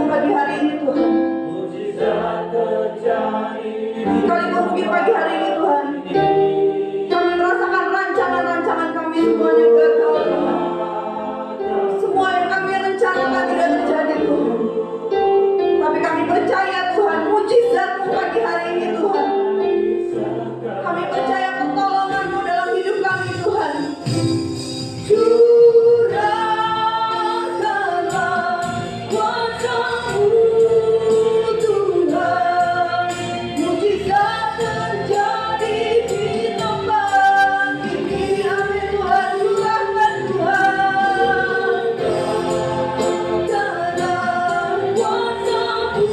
pagi hari ini Tuhan. Sekalipun mungkin pagi hari ini Tuhan, kami merasakan rancangan-rancangan kami semuanya gagal Tuhan. Semua yang kami rencanakan tidak terjadi Tuhan. Tapi kami percaya Tuhan, mujizat-Mu pagi hari ini Tuhan. Kami percaya pertolongan-Mu dalam hidup kami Tuhan. Curahkanlah kuasa-Mu Tuhan. Mujizat terjadi di tempat ini. Amin Tuhan, curahkan Tuhan. Dalam kuasa-Mu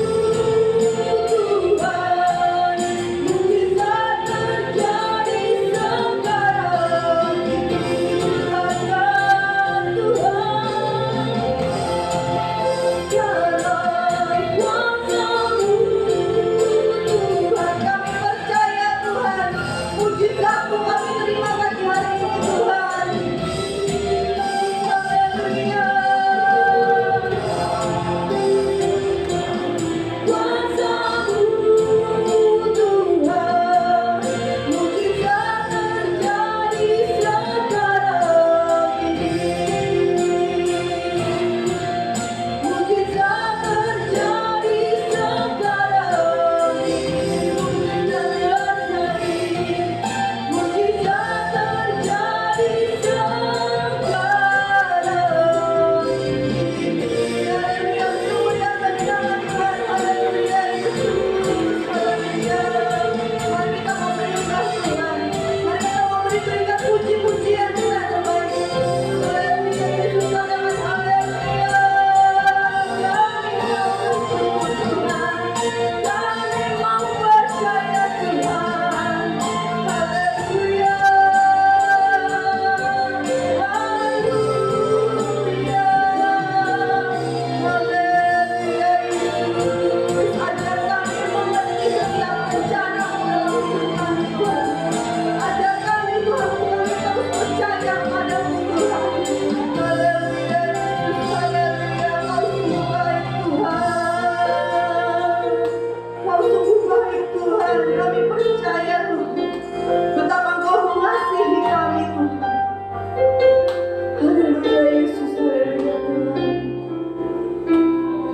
Tuhan. Mujizat terjadi sekarang. Curahkan Tuhan. Dalam kuasa-Mu Tuhan. Kami percaya Tuhan, mujizat-Mu kami terima pagi hari ini Tuhan. Haleluya. Kuasa-Mu Tuhan, mujizat terjadi sekarang ini. Mujizat terjadi sekarang ini. Mujizat terjadi sekarang ini. Haleluya, memuliakan nama Tuhan. Haleluya, Yesus. Haleluya. Mari kita mau menyembah Tuhan. Mari kita mau berikan puji-pujian Tuhan terbaik. Haleluya, Yesus. Katakan haleluya. Kami mau percaya Tuhan. Haleluya. Haleluya. Haleluya, Yesus. Ajar kami mengerti setiap rencana-Mu dalam hidup kami Tuhan. Ajar kami Tuhan, kami terus percaya pada-Mu Tuhan. Haleluya, Yesus. Haleluya. Kau sungguh baik Tuhan. Kau sungguh baik Tuhan. Kami percaya Tuhan, betapa Engkau mengasihi kami Tuhan. Haleluya, Yesus. Haleluya Tuhan.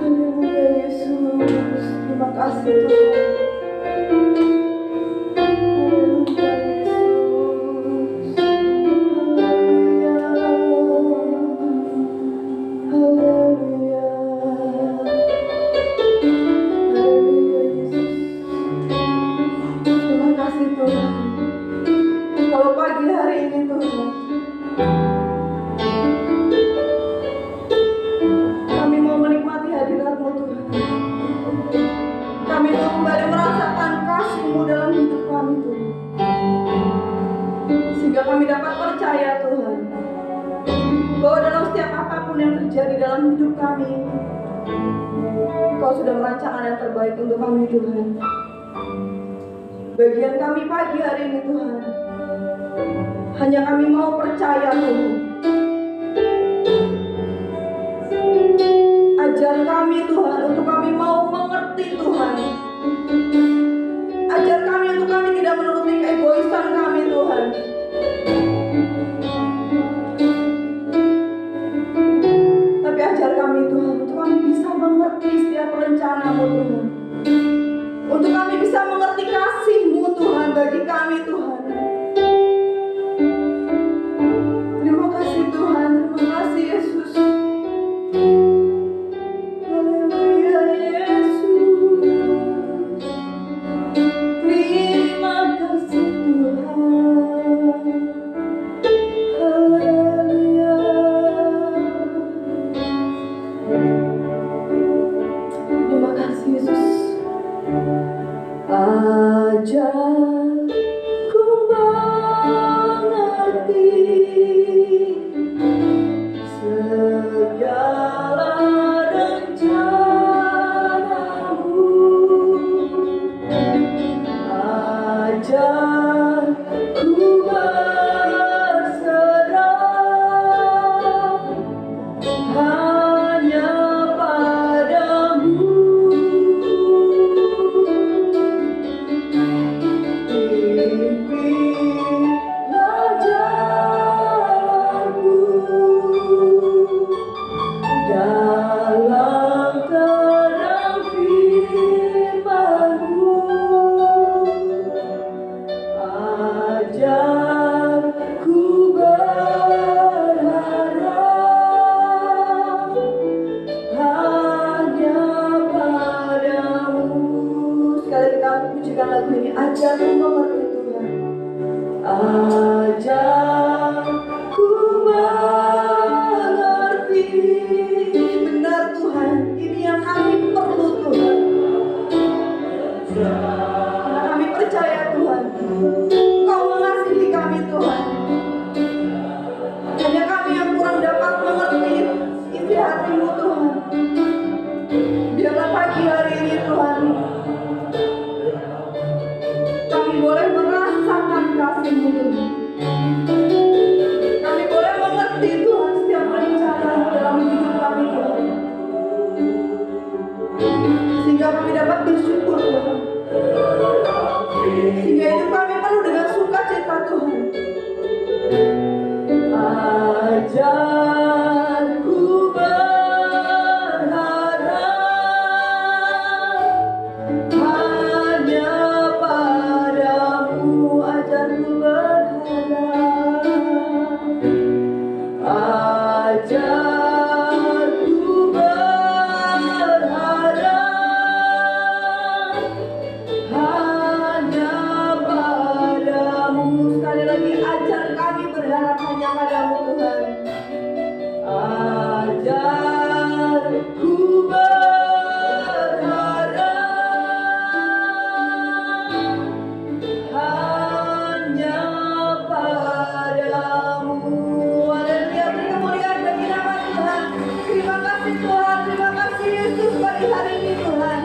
Haleluya, Yesus. Terima kasih Tuhan. Haleluya, Yesus. Haleluya. Haleluya. Haleluya, Yesus. Terima kasih Tuhan. Kalau pagi hari ini Tuhan, kami mau menikmati hadirat-Mu Tuhan. Kami mau kembali merasakan kasih-Mu dalam hidup kami Tuhan. Sehingga kami dapat percaya Tuhan, bahwa dalam setiap apapun yang terjadi dalam hidup kami, Kau sudah merancangkan yang terbaik untuk kami Tuhan. Bagian kami pagi hari ini Tuhan, hanya kami mau percaya Tuhan. Ajar kami Tuhan untuk kami mau mengerti Tuhan. Ajar kami untuk kami tidak menuruti keegoisan kami Tuhan. Tapi ajar kami Tuhan untuk kami bisa mengerti setiap rencana-Mu Tuhan. Untuk kami bisa mengerti kasih-Mu Tuhan bagi kami Tuhan. Terima kasih Tuhan. Terima kasih Yesus. Haleluya, Yesus. Terima kasih Tuhan. Haleluya. Terima kasih Yesus. Ajar kembali Ajarku mengerti Tuhan. Ajarku mengerti. Benar Tuhan, ini yang kami perlu Tuhan. Karena kami percaya Tuhan, Engkau mengasihi kami Tuhan. Hanya kami yang kurang dapat mengerti isi hati-Mu Tuhan. Biarlah pagi hari ini Tuhan, kami boleh merasakan kasih-Mu Tuhan. Kami boleh mengerti Tuhan setiap rencana-Mu dalam hidup kami Tuhan. Sehingga kami dapat bersyukur Tuhan. Sehingga hidup kami penuh dengan sukacita Tuhan. Ajarku berharap hanya padamu. Ajarku berharap. Ajarku berharap hanya padamu. Sekali lagi, ajar kami berharap hanya padamu Tuhan. Ajarku berharap hanya padamu. Haleluya, beri kemuliaan bagi nama Tuhan. Terima kasih Tuhan, terima kasih Yesus pagi hari ini Tuhan.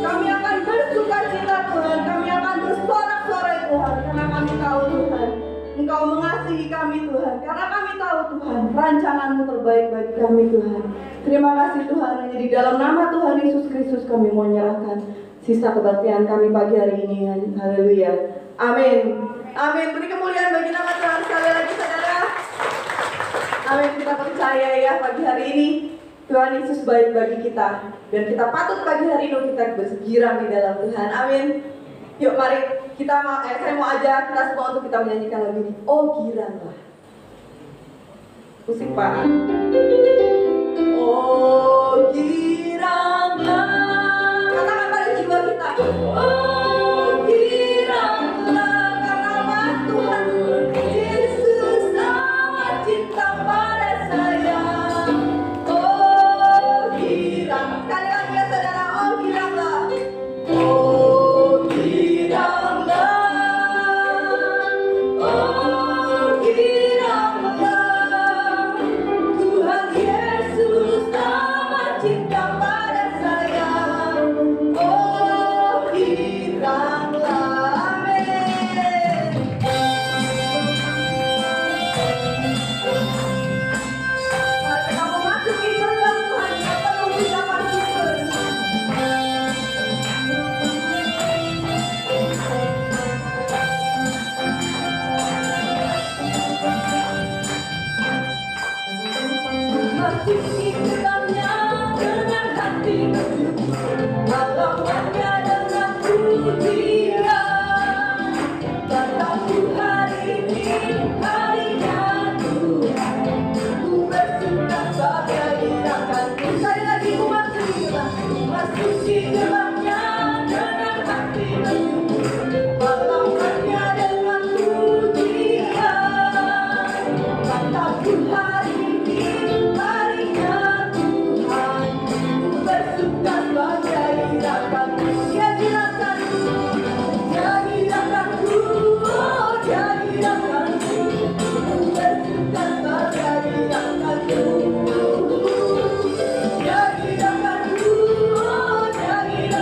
Kami akan bersuka cita Tuhan, kami akan bersorak-sorai Tuhan, karena kami tahu Tuhan, Engkau mengasihi kami Tuhan, karena kami tahu Tuhan, rancangan-Mu terbaik bagi kami Tuhan. Terima kasih Tuhan, hanya di dalam nama Tuhan Yesus Kristus kami mau menyerahkan sisa kebaktian kami pagi hari ini. Haleluya, amin. Amin, beri kemuliaan bagi nama Tuhan sekali lagi saudara. Amin, kita percaya ya pagi hari ini Tuhan Yesus baik bagi kita, dan kita patut pagi hari ini kita bergirang di dalam Tuhan. Amin. Yuk mari saya mau ajak kita semua untuk kita menyanyikan lagu ini. Oh giranglah. Musik Pak. Oh giranglah. Katakan pada jiwa kita. Oh giranglah, karena Tuhan Yesus amat cinta pada saya. Oh girang. Sekali lagi ya saudara. Oh giranglah. Oh giranglah. Oh giranglah. Tuhan Yesus amat cinta pada saya. Oh giranglah. Amin. Mari kita memasuki gerbang Tuhan yang penuh ucapan syukur. Masuki gerbangnya dengan hati bersyukur, halamannya dengan pujian. Kataku hari ini harinya Tuhan, ku bersuka sebagai irakanku. Sekali lagi ku masuki gerbangnya dengan hati bersyukur, halamannya dengan pujian. Kataku hari ini harinya Tuhan, ku bersuka sebagai irakanku. Dia irakanku, dia irakanku, oh dia irakanku, ku bersuka sebagai irakanku. Dia irakanku, oh dia irakanku.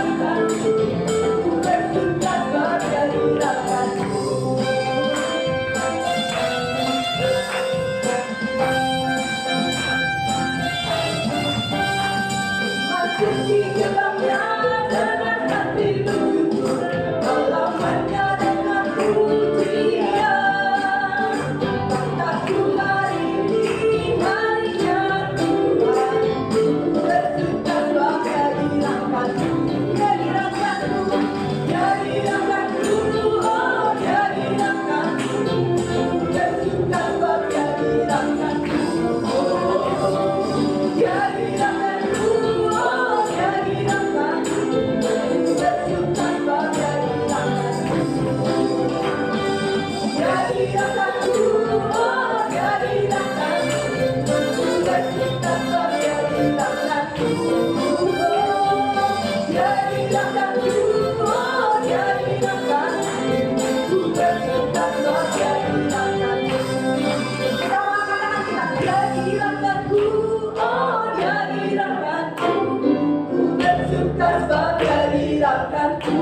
sebab dia dirahkanku,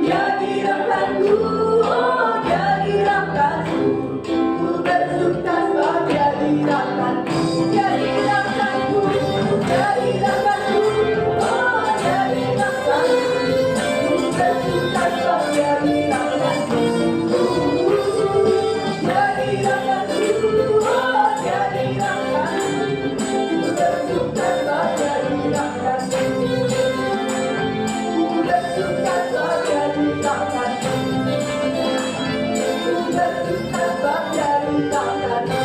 dia dirahkanku, oh dia dirahkanku. Ku bersuka sebab dia dirahkanku, dia dirahkanku, dia dirahkanku, oh dia dirahkanku. Ku bersuka sebab dia dirahkanku, dia dirahkanku, oh dia dirahkanku. Ku bersuka sebab dia dirahkanku, ku bersuka sebab dia dirahkanku, ku bersuka sebab dia dirahkanku.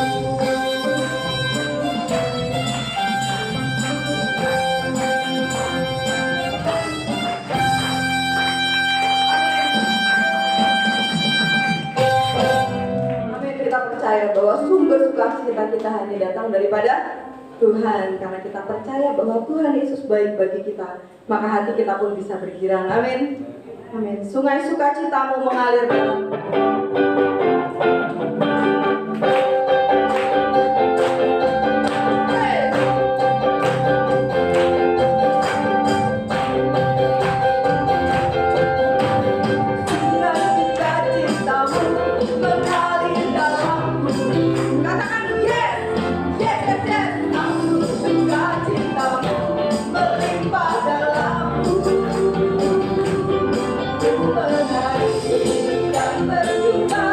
Amin. Kita percaya bahwa sumber sukacita kita hanya datang daripada Tuhan. Karena kita percaya bahwa Tuhan Yesus baik bagi kita, maka hati kita pun bisa bergirang. Amin. Amin. Sungai sukacitamu mengalir dalam berjumpa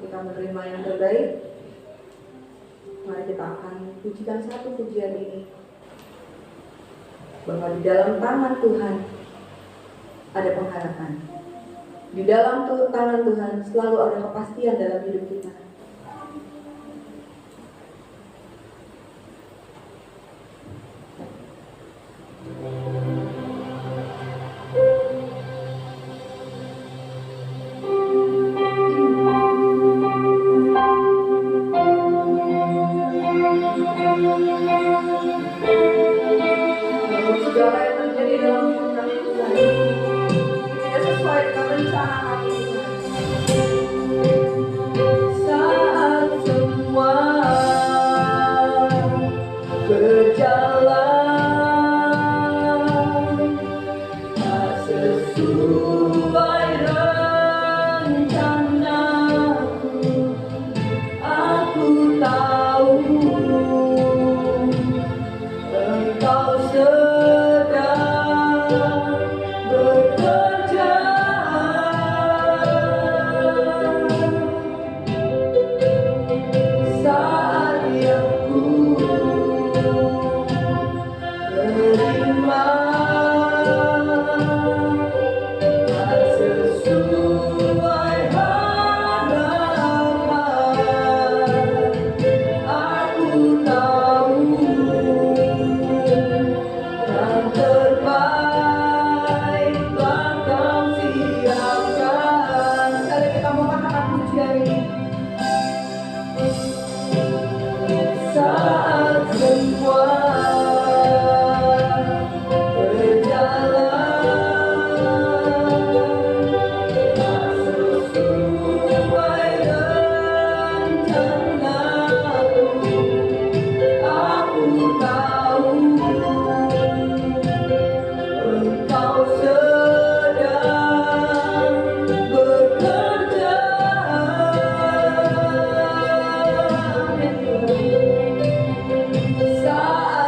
ketika menerima yang terbaik, mari kita akan pujikan satu pujian ini, bahwa di dalam tangan Tuhan ada pengharapan. Di dalam tangan Tuhan selalu ada kepastian dalam hidup kita. Segala yang terjadi dalam hidup kami Tuhan, tidak sesuai dengan rencana kami Tuhan. Saat semua berjalan tak sesuai rencanaku, aku tahu Engkau sedang bekerja. Saat yang ku terima tak sesuai harapan, aku tahu yang terbaik telah Kau siapkan. Sekali kita mau katakan pujian ini. Saat semua berjalan tak sesuai rencanaku, aku tahu Engkau sedang bekerja. Saat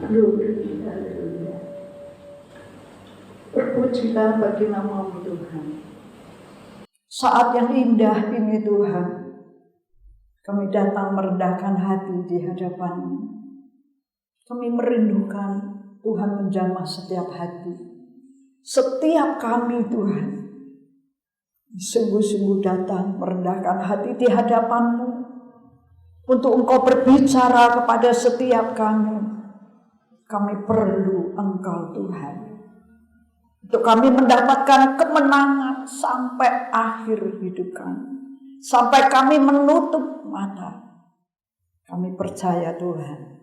Glory, haleluya. Terpujilah bagi nama-Mu Tuhan. Saat yang indah ini Tuhan, kami datang merendahkan hati di hadapan-Mu. Kami merindukan Tuhan menjamah setiap hati. Setiap kami Tuhan, sungguh-sungguh datang merendahkan hati di hadapan-Mu untuk Engkau berbicara kepada setiap kami. Kami perlu Engkau Tuhan. Untuk kami mendapatkan kemenangan sampai akhir hidup kami. Sampai kami menutup mata. Kami percaya Tuhan,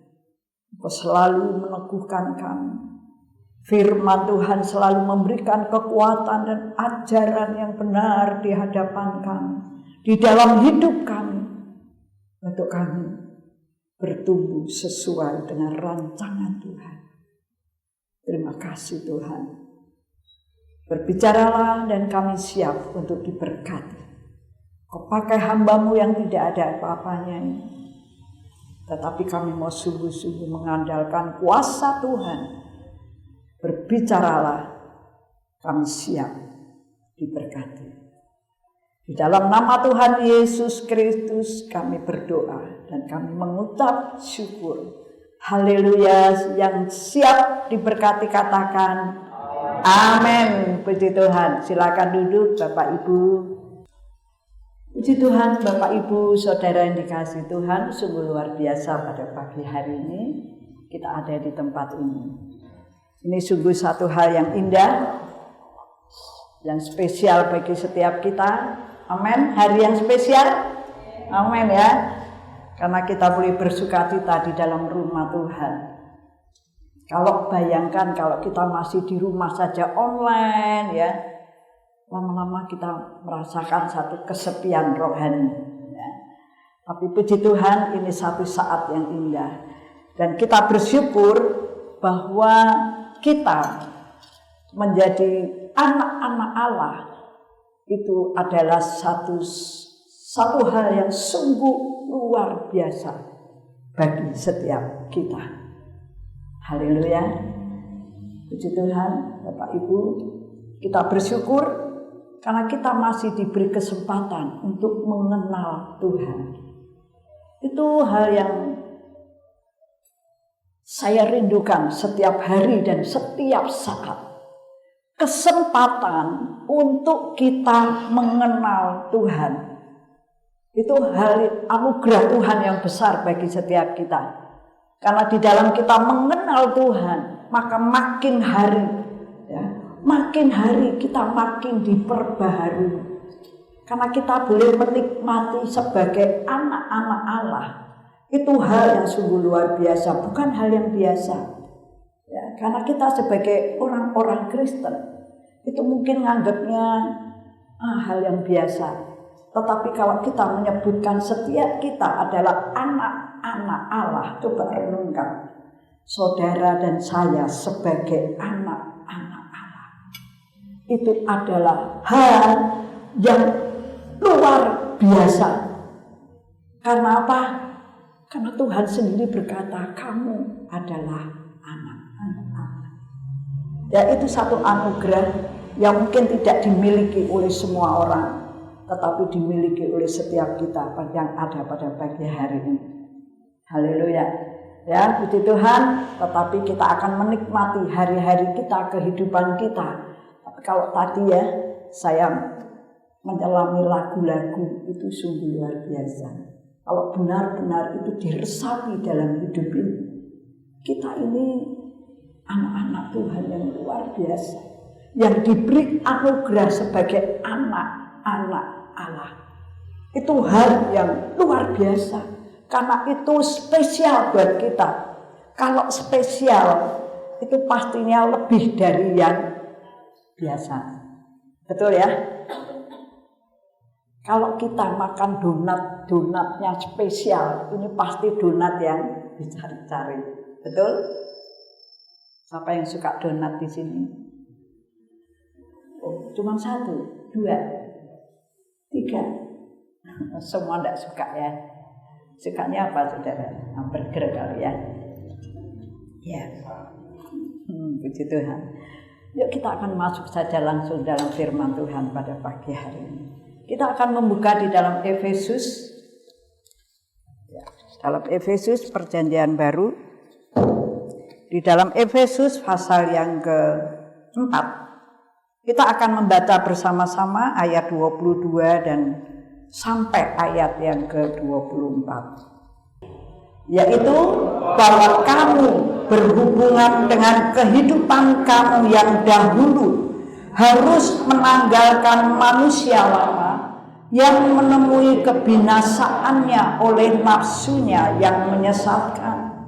Engkau selalu meneguhkan kami. Firman Tuhan selalu memberikan kekuatan dan ajaran yang benar di hadapan kami. Di dalam hidup kami. Untuk kami bertumbuh sesuai dengan rancangan Tuhan. Terima kasih Tuhan. Berbicaralah dan kami siap untuk diberkati. Kau pakai hamba-Mu yang tidak ada apa-apanya ini. Tetapi kami mau sungguh-sungguh mengandalkan kuasa Tuhan. Berbicaralah, kami siap diberkati. Di dalam nama Tuhan Yesus Kristus kami berdoa dan kami mengucap syukur. Haleluya, yang siap diberkati katakan amin. Puji Tuhan. Silakan duduk Bapak Ibu. Puji Tuhan Bapak Ibu, saudara yang dikasihi Tuhan, sungguh luar biasa pada pagi hari ini kita ada di tempat ini. Ini sungguh satu hal yang indah, yang spesial bagi setiap kita. Amin. Hari yang spesial. Amin ya. Karena kita boleh bersukacita di dalam rumah Tuhan. Kalau bayangkan kalau kita masih di rumah saja online ya, lama-lama kita merasakan satu kesepian rohani ya. Tapi puji Tuhan ini satu saat yang indah. Dan kita bersyukur bahwa kita menjadi anak-anak Allah itu adalah satu hal yang sungguh luar biasa bagi setiap kita. Haleluya. Puji Tuhan Bapak Ibu, kita bersyukur karena kita masih diberi kesempatan untuk mengenal Tuhan. Itu hal yang saya rindukan setiap hari dan setiap saat. Kesempatan untuk kita mengenal Tuhan. Itu hal anugerah Tuhan yang besar bagi setiap kita. Karena di dalam kita mengenal Tuhan, maka makin hari kita makin diperbaharui. Karena kita boleh menikmati sebagai anak-anak Allah. Itu hal yang sungguh luar biasa, bukan hal yang biasa. Ya, karena kita sebagai orang-orang Kristen, itu mungkin nganggapnya hal yang biasa. Tetapi kalau kita menyebutkan setiap kita adalah anak-anak Allah, coba renungkan. Saudara dan saya sebagai anak-anak Allah. Itu adalah hal yang luar biasa. Karena apa? Karena Tuhan sendiri berkata, kamu adalah anak-anak Allah. Ya, itu satu anugerah yang mungkin tidak dimiliki oleh semua orang, tetapi dimiliki oleh setiap kita yang ada pada pagi hari ini. Haleluya. Ya, puji Tuhan. Tetapi kita akan menikmati hari-hari kita, kehidupan kita. Tapi kalau tadi ya, saya menyelami lagu-lagu itu sungguh luar biasa. Kalau benar-benar itu diresapi dalam hidup ini, kita ini anak-anak Tuhan yang luar biasa, yang diberi anugerah sebagai anak-anak Allah. Itu hal yang luar biasa, karena itu spesial buat kita. Kalau spesial, itu pastinya lebih dari yang biasa. Betul ya? Kalau kita makan donatnya spesial, ini pasti donat yang dicari-cari. Betul? Siapa yang suka donat di sini? Oh, cuma 1, 2, 3. Semua tidak suka ya. Sukanya apa saudara? Burger kali ya. Ya, puji Tuhan. Yuk kita akan masuk saja langsung dalam firman Tuhan pada pagi hari ini. Kita akan membuka di dalam Efesus. Ya, dalam Efesus perjanjian baru. Di dalam Efesus pasal yang ke-4. Kita akan membaca bersama-sama ayat 22 dan sampai ayat yang ke-24. Yaitu bahwa kamu berhubungan dengan kehidupan kamu yang dahulu harus menanggalkan manusia lama yang menemui kebinasaannya oleh nafsunya yang menyesatkan,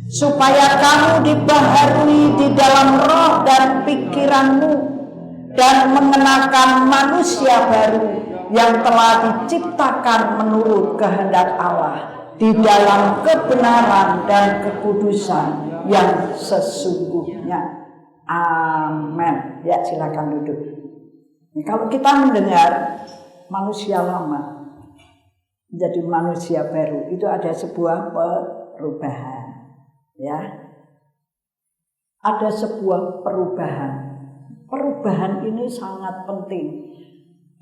supaya kamu dibaharui di dalam roh dan pikiranmu dan mengenakan manusia baru yang telah diciptakan menurut kehendak Allah di dalam kebenaran dan kekudusan yang sesungguhnya. Amin. Ya, silakan duduk. Kalau kita mendengar manusia lama menjadi manusia baru, itu ada sebuah perubahan. Ya, ada sebuah perubahan. Perubahan ini sangat penting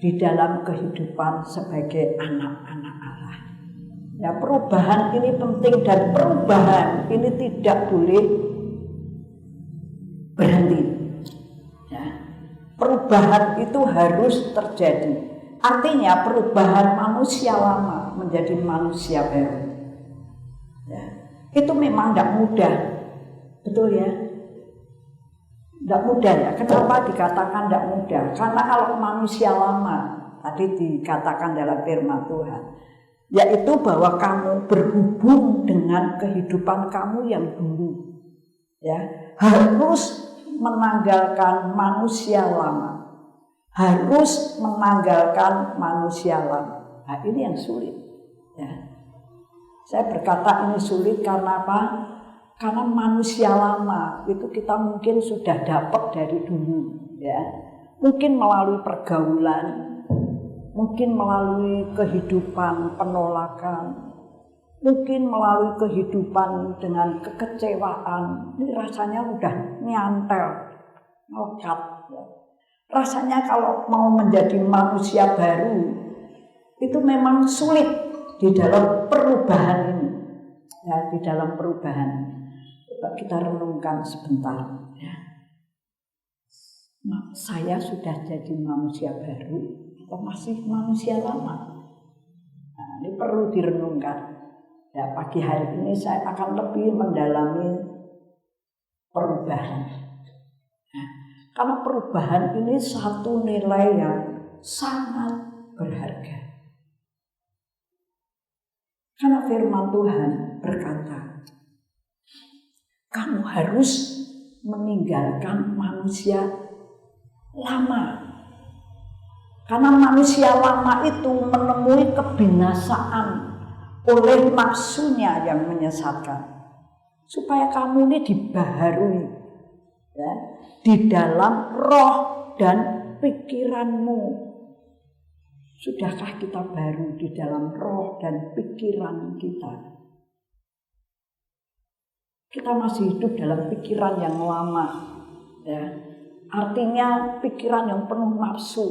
di dalam kehidupan sebagai anak-anak Allah. Ya, perubahan ini penting dan perubahan ini tidak boleh berhenti. Ya, perubahan itu harus terjadi. Artinya perubahan manusia lama menjadi manusia baru. Ya, itu memang tidak mudah, betul ya? Tidak mudah ya. Kenapa dikatakan tidak mudah? Karena kalau manusia lama tadi dikatakan dalam firman Tuhan, yaitu bahwa kamu berhubung dengan kehidupan kamu yang dulu, ya, harus menanggalkan manusia lama, harus menanggalkan manusia lama. Nah, ini yang sulit. Ya. Saya berkata ini sulit karena apa? Karena manusia lama itu kita mungkin sudah dapat dari dulu, ya, mungkin melalui pergaulan, mungkin melalui kehidupan penolakan, mungkin melalui kehidupan dengan kekecewaan. Ini rasanya udah nyantel, melekat. Ya. Rasanya kalau mau menjadi manusia baru itu memang sulit di dalam perubahan ini. Ya, di dalam perubahan. Coba kita renungkan sebentar. Ya. Saya sudah jadi manusia baru atau masih manusia lama? Nah, ini perlu direnungkan. Ya, pagi hari ini saya akan lebih mendalami perubahan. Nah, karena perubahan ini satu nilai yang sangat berharga. Karena firman Tuhan berkata, kamu harus meninggalkan manusia lama. Karena manusia lama itu menemui kebinasaan oleh nafsunya yang menyesatkan. Supaya kamu ini dibaharui, ya, di dalam roh dan pikiranmu. Sudahkah kita baru di dalam roh dan pikiran kita? Kita masih hidup dalam pikiran yang lama, ya. Artinya pikiran yang penuh nafsu,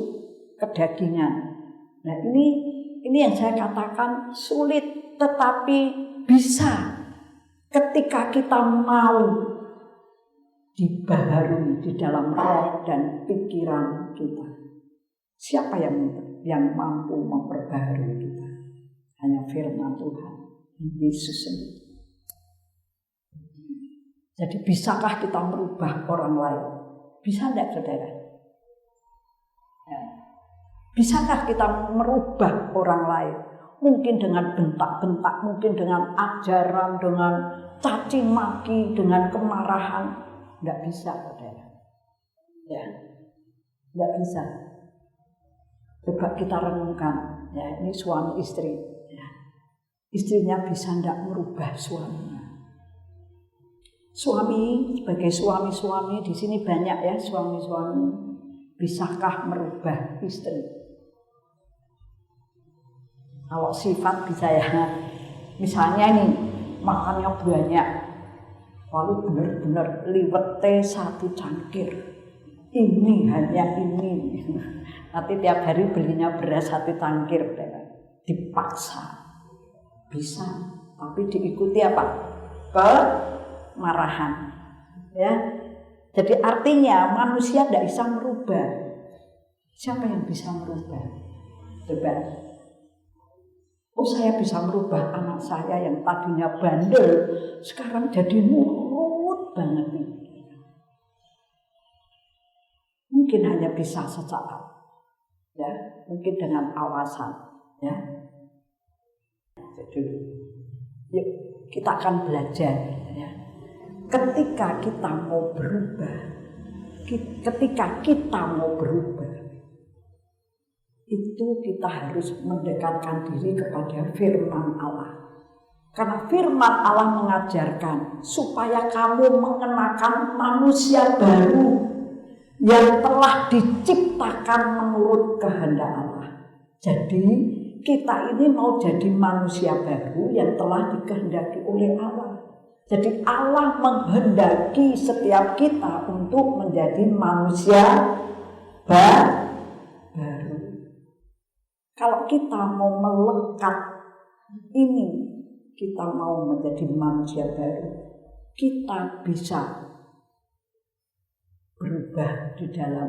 kedagingan. Nah, ini yang saya katakan sulit, tetapi bisa ketika kita mau dibaharui di dalam roh dan pikiran kita. Siapa yang mampu memperbaharui kita? Hanya firman Tuhan, Yesus sendiri. Jadi bisakah kita merubah orang lain? Bisa tidak, saudara? Ya. Bisakah kita merubah orang lain? Mungkin dengan bentak-bentak, mungkin dengan ajaran, dengan caci maki, dengan kemarahan. Tidak bisa, saudara. Ya, tidak bisa. Coba kita renungkan, ya, ini suami istri. Ya. Istrinya bisa tidak merubah suaminya. Suami sebagai suami-suami di sini banyak ya suami-suami, bisakah merubah istri? Kalau sifat bisa ya, misalnya nih makannya banyak, lalu benar-benar liwete satu cangkir. Ini hanya ini. Nanti tiap hari belinya beras satu cangkir, dipaksa. Bisa, tapi diikuti apa? Kemarahan. Ya. Jadi artinya manusia tidak bisa merubah. Siapa yang bisa merubah? Coba. Oh, saya bisa merubah anak saya yang tadinya bandel, sekarang jadi nurut banget nih. Mungkin hanya bisa sesaat, ya, mungkin dengan awasan, ya. Jadi, yuk kita akan belajar, ya. Ketika kita mau berubah, itu kita harus mendekatkan diri kepada firman Allah. Karena firman Allah mengajarkan supaya kamu mengenakan manusia baru yang telah diciptakan menurut kehendak Allah. Jadi kita ini mau jadi manusia baru yang telah dikehendaki oleh Allah. Jadi Allah menghendaki setiap kita untuk menjadi manusia baru. Kalau kita mau melekat ini, kita mau menjadi manusia baru, kita bisa berubah di dalam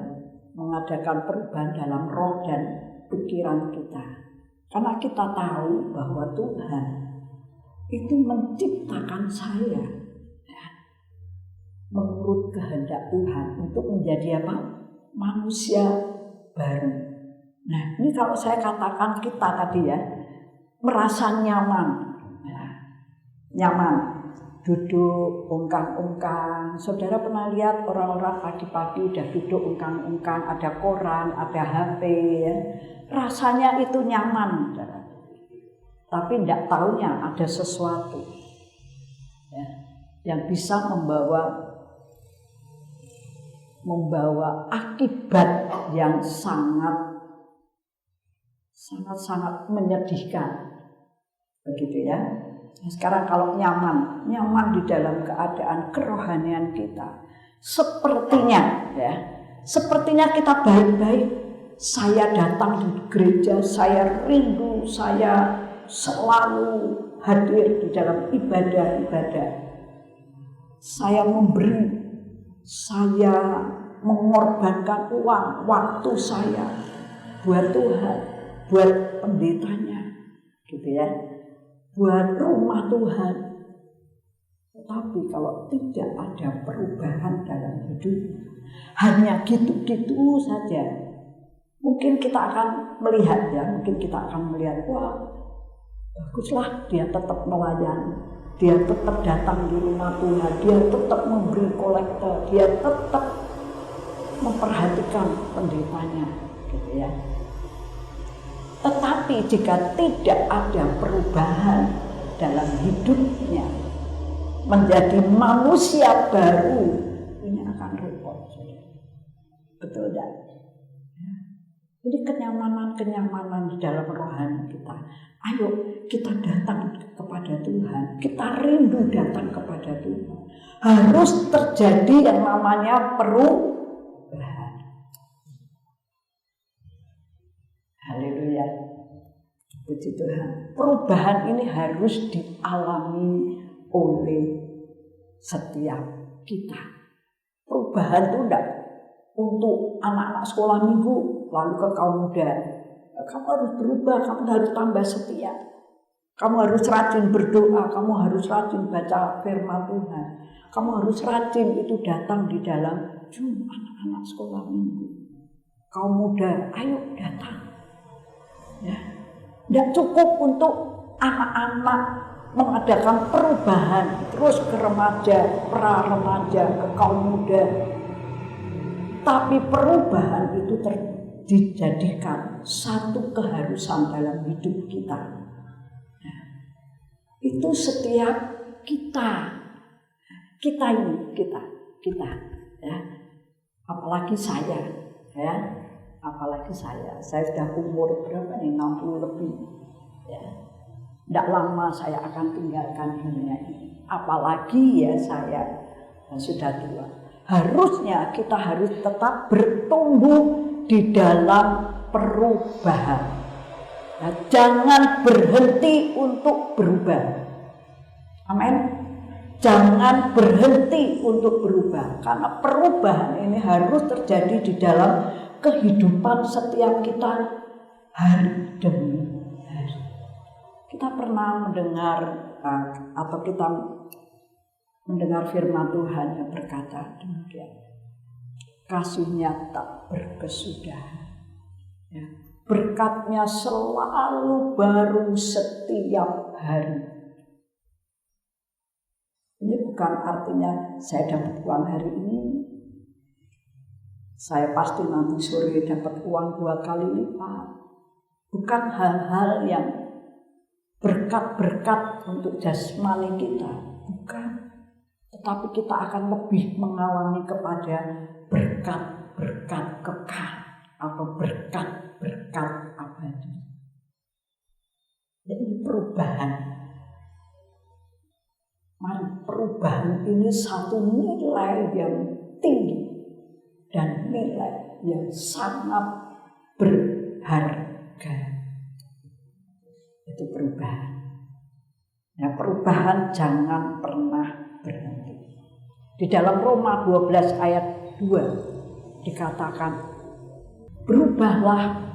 mengadakan perubahan dalam roh dan pikiran kita. Karena kita tahu bahwa Tuhan itu menciptakan saya, ya, menurut kehendak Tuhan untuk menjadi apa? Manusia baru. Nah, ini kalau saya katakan kita tadi ya, merasa nyaman, ya, nyaman. Duduk ungkang-ungkang. Saudara pernah lihat orang-orang pagi-pagi udah duduk ungkang-ungkang, ada koran, ada HP, ya. Rasanya itu nyaman, saudara. Tapi tidak taunya ada sesuatu, ya, yang bisa membawa akibat yang sangat menyedihkan, begitu ya. Sekarang kalau nyaman di dalam keadaan kerohanian kita, sepertinya kita baik-baik. Saya datang di gereja, saya rindu, saya selalu hadir di dalam ibadah-ibadah. Saya memberi, saya mengorbankan uang, waktu saya buat Tuhan, buat pendetanya, gitu ya. Buat rumah Tuhan. Tetapi kalau tidak ada perubahan dalam hidup, hanya gitu-gitu saja, mungkin kita akan melihat, wah, baguslah dia tetap melayani, dia tetap datang di rumah Tuhan, dia tetap memberi kolektor, dia tetap memperhatikan pendetanya, gitu ya. Tetapi jika tidak ada perubahan dalam hidupnya, menjadi manusia baru, ini akan repot. Betul tidak? Jadi kenyamanan di dalam rohani kita. Ayo kita datang kepada Tuhan, kita rindu datang kepada Tuhan. Harus terjadi yang namanya perubahan. Haleluya. Puji Tuhan. Perubahan ini harus dialami oleh setiap kita. Perubahan itu tidak untuk anak-anak sekolah minggu lalu ke kaum muda. Kamu harus berubah, kamu harus tambah setia. Kamu harus rajin berdoa, kamu harus rajin baca firman Tuhan. Kamu harus rajin itu datang di dalam Zoom anak-anak sekolah minggu. Kaum muda, ayo datang. Ya. Tidak cukup untuk anak-anak mengadakan perubahan terus ke remaja, pra-remaja, ke kaum muda. Tapi perubahan itu dijadikan satu keharusan dalam hidup kita. Nah, itu setiap kita ya. Apalagi saya, ya. Apalagi saya sudah umur berapa nih, 60 lebih, ya. Tidak lama saya akan tinggalkan dunia ini. Apalagi ya saya sudah tua. Harusnya kita harus tetap bertumbuh di dalam perubahan. Nah, jangan berhenti untuk berubah. Amin. Jangan berhenti untuk berubah. Karena perubahan ini harus terjadi di dalam kehidupan setiap kita hari demi hari. Kita pernah mendengar atau kita mendengar firman Tuhan yang berkata demikian. Kasih-Nya tak berkesudahan. Ya. Berkat-Nya selalu baru setiap hari. Ini bukan artinya saya dapat uang hari ini, saya pasti nanti sore dapat uang 2 kali lipat. Bukan hal-hal yang berkat-berkat untuk jasmani kita, bukan. Tetapi kita akan lebih mengalami kepada berkat-berkat kekal atau berkat-berkat abadi. Jadi perubahan. Mari perubahan ini satu nilai yang tinggi dan nilai yang sangat berharga. Itu perubahan. Ya, perubahan jangan pernah berhenti. Di dalam Roma 12 ayat 2 dikatakan, berubahlah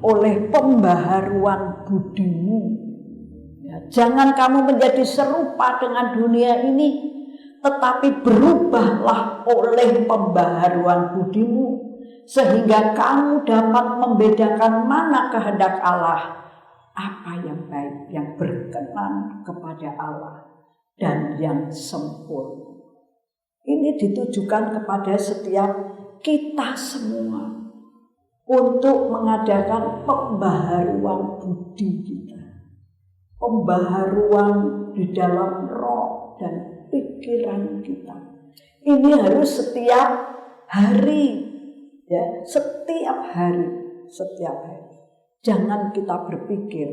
oleh pembaharuan budimu. Ya, jangan kamu menjadi serupa dengan dunia ini, tetapi berubahlah oleh pembaharuan budimu, sehingga kamu dapat membedakan mana kehendak Allah, apa yang baik, yang berkenan kepada Allah, dan yang sempurna. Ini ditujukan kepada setiap kita semua untuk mengadakan pembaharuan budi kita. Pembaharuan di dalam roh dan pikiran kita. Ini harus setiap hari, ya, setiap hari. Jangan kita berpikir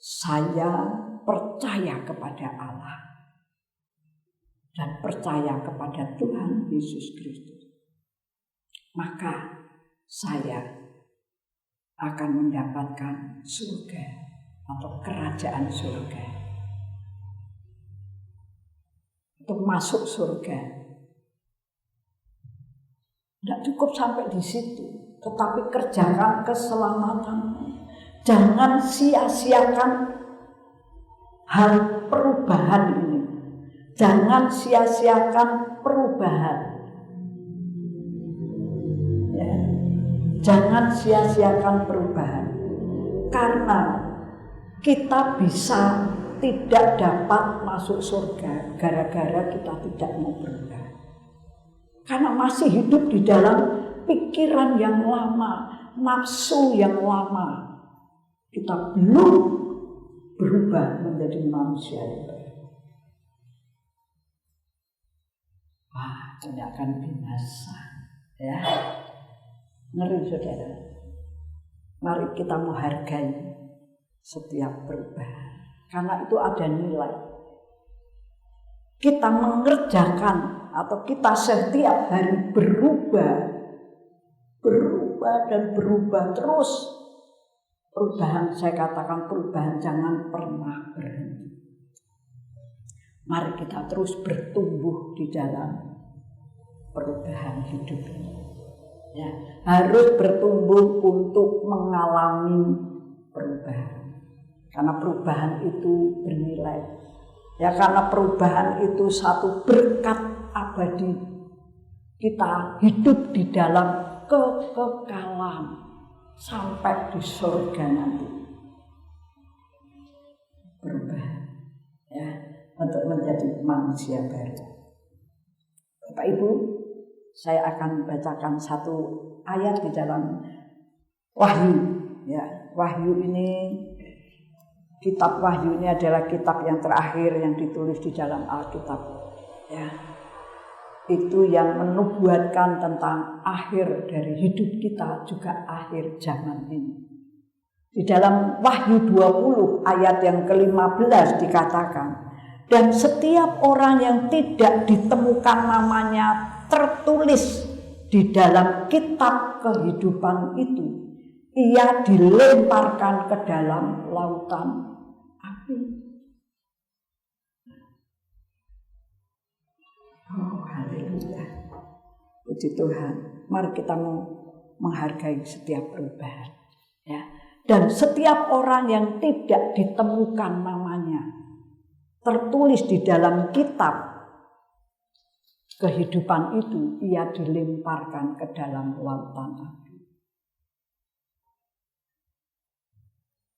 saya percaya kepada Allah dan percaya kepada Tuhan Yesus Kristus, maka saya akan mendapatkan surga atau kerajaan surga. Untuk masuk surga tidak cukup sampai di situ, tetapi kerjakan keselamatan. Jangan sia-siakan hal perubahan ini. Jangan sia-siakan perubahan. Ya. Jangan sia-siakan perubahan. Karena kita bisa tidak dapat masuk surga gara-gara kita tidak mau berubah. Karena masih hidup di dalam pikiran yang lama, nafsu yang lama. Kita belum berubah menjadi manusia yang baru. Wah, ini akan binasa. Ya. Ngeri saudara. Mari kita menghargai setiap perubahan. Karena itu ada nilai. Kita mengerjakan atau kita setiap hari berubah dan berubah terus. Perubahan, saya katakan perubahan jangan pernah berhenti. Mari kita terus bertumbuh di dalam perubahan hidup ini. Ya, harus bertumbuh untuk mengalami perubahan. Karena perubahan itu bernilai. Ya, karena perubahan itu satu berkat abadi. Kita hidup di dalam kekekalan sampai di surga nanti. Berubah, ya, untuk menjadi manusia baru. Bapak Ibu, saya akan bacakan satu ayat di dalam Wahyu. Ya, Wahyu ini, kitab Wahyu ini adalah kitab yang terakhir yang ditulis di dalam Alkitab. Ya. itu yang menubuatkan tentang akhir dari hidup kita, juga akhir zaman ini. Di dalam Wahyu 20 ayat yang ke-15 dikatakan, dan setiap orang yang tidak ditemukan namanya tertulis di dalam kitab kehidupan itu, ia dilemparkan ke dalam lautan api. Oh, haleluya. Puji Tuhan. Mari kita menghargai setiap perubahan, ya. Dan setiap orang yang tidak ditemukan namanya tertulis di dalam kitab kehidupan itu, ia dilemparkan ke dalam lautan api.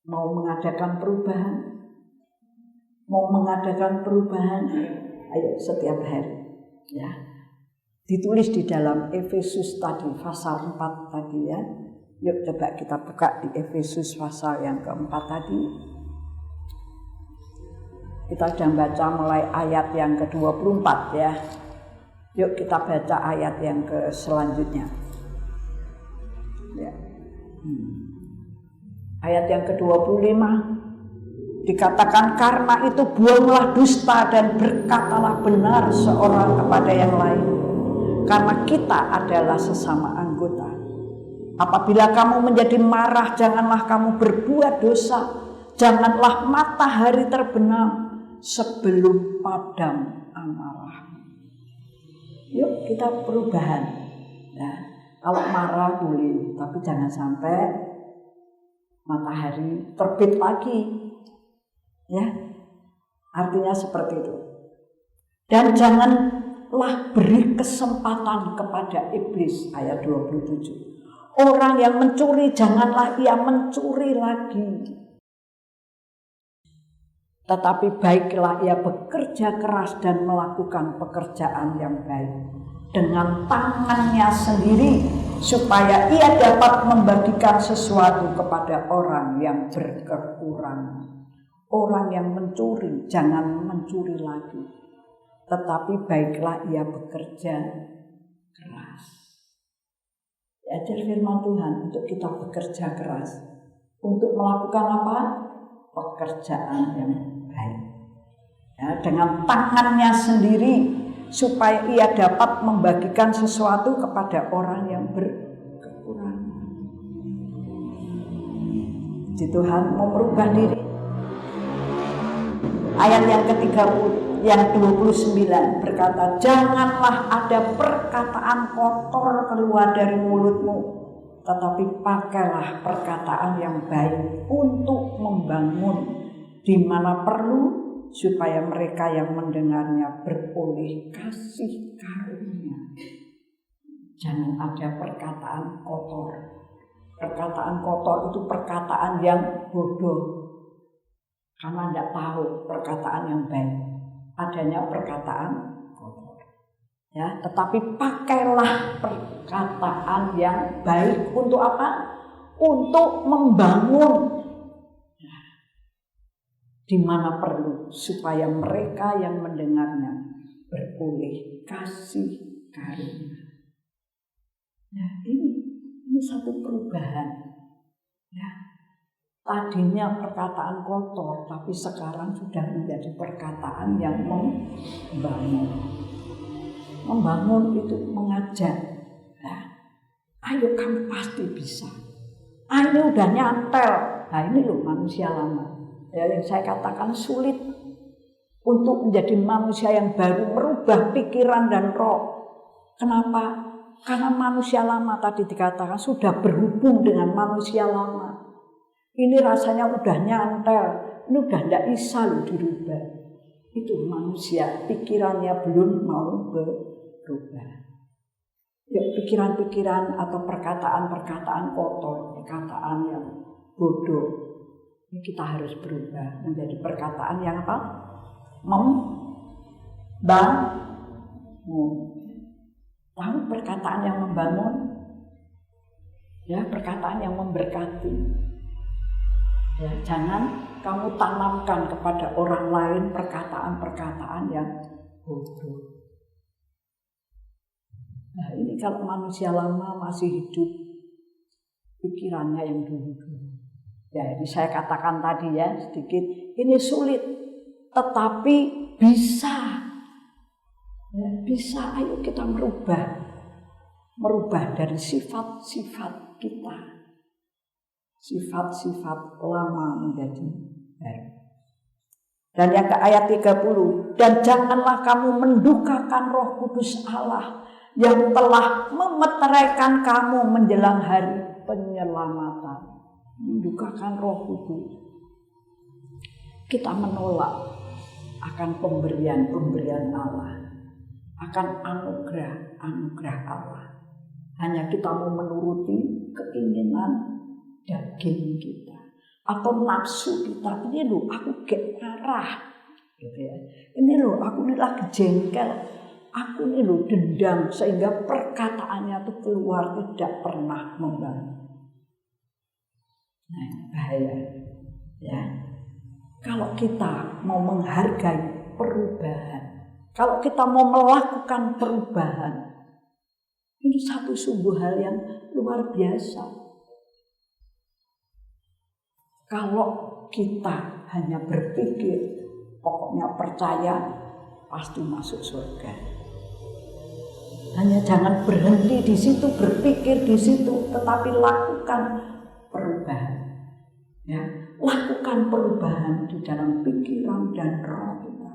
Mau mengadakan perubahan? Mau mengadakan perubahan? Ayo setiap hari, ya. Ditulis di dalam Efesus tadi, pasal 4 tadi, ya. Yuk coba kita buka di Efesus pasal yang keempat tadi. Kita sudah baca mulai ayat yang ke-24, ya. Yuk kita baca ayat yang selanjutnya. Ya. Ayat yang ke-25 dikatakan, karena itu buanglah dusta dan berkatalah benar seorang kepada yang lain, karena kita adalah sesama anggota. Apabila kamu menjadi marah, janganlah kamu berbuat dosa. Janganlah matahari terbenam sebelum padam amarah. Yuk kita perubahan. Ya, kalau marah boleh, tapi jangan sampai matahari terbit lagi. Ya, artinya seperti itu. Dan janganlah beri kesempatan kepada iblis, ayat 27. Orang yang mencuri, janganlah ia mencuri lagi. Tetapi baiklah ia bekerja keras dan melakukan pekerjaan yang baik dengan tangannya sendiri, supaya ia dapat membagikan sesuatu kepada orang yang berkekurangan. Orang yang mencuri, jangan mencuri lagi. Tetapi baiklah ia bekerja keras. Ajar firman Tuhan untuk kita bekerja keras untuk melakukan apa? Pekerjaan yang baik, ya, dengan tangannya sendiri, supaya ia dapat membagikan sesuatu kepada orang yang berkekurangan. Jadi Tuhan mau merubah diri. Ayat yang ke-30, yang 29 berkata, janganlah ada perkataan kotor keluar dari mulutmu, tetapi pakailah perkataan yang baik untuk membangun di mana perlu, supaya mereka yang mendengarnya beroleh kasih karunia. Jangan ada perkataan kotor. Perkataan kotor itu perkataan yang bodoh, karena tidak tahu perkataan yang baik. Adanya perkataan kotor, ya. Tetapi pakailah perkataan yang baik untuk apa? Untuk membangun, ya, di mana perlu, supaya mereka yang mendengarnya beroleh kasih karunia. Ya, ini satu perubahan, ya. Tadinya perkataan kotor, tapi sekarang sudah menjadi perkataan yang membangun. Membangun itu mengajak. Ya. Ayo kamu pasti bisa. Ini udah nyantel. Nah ini loh manusia lama. Ya, yang saya katakan sulit untuk menjadi manusia yang baru, merubah pikiran dan roh. Kenapa? Karena manusia lama tadi dikatakan sudah berhubung dengan manusia lama. Ini rasanya udah nyantel, ini udah tidak bisa loh dirubah. Itu manusia, pikirannya belum mau berubah. Ya, pikiran-pikiran atau perkataan-perkataan kotor, perkataan yang bodoh, ini kita harus berubah menjadi perkataan yang apa? Membangun. Tahu perkataan yang membangun? Ya, perkataan yang memberkati. Ya, jangan kamu tanamkan kepada orang lain perkataan-perkataan yang bodoh. Nah ini kalau manusia lama masih hidup pikirannya yang dulu-dulu. Ya ini saya katakan tadi ya sedikit, ini sulit tetapi bisa. Ya, bisa, ayo kita merubah dari sifat-sifat kita, sifat-sifat lama menjadi baru. Dan yang ke ayat 30, dan janganlah kamu mendukakan Roh Kudus Allah yang telah memeteraikan kamu menjelang hari penyelamatan. Mendukakan Roh Kudus. Kita menolak akan pemberian-pemberian Allah, akan anugerah Allah. Hanya kita mau menuruti keinginan daging kita atau nafsu kita. Ini loh aku gak marah gitu ya. Ini loh aku ini lagi jengkel, aku ini loh dendam, sehingga perkataannya itu keluar tidak pernah membangun. Nah ini bahaya ya. Kalau kita mau menghargai perubahan, kalau kita mau melakukan perubahan, ini satu sungguh hal yang luar biasa. Kalau kita hanya berpikir, pokoknya percaya, pasti masuk surga. Hanya jangan berhenti di situ, berpikir di situ, tetapi lakukan perubahan. Ya, lakukan perubahan di dalam pikiran dan roh kita.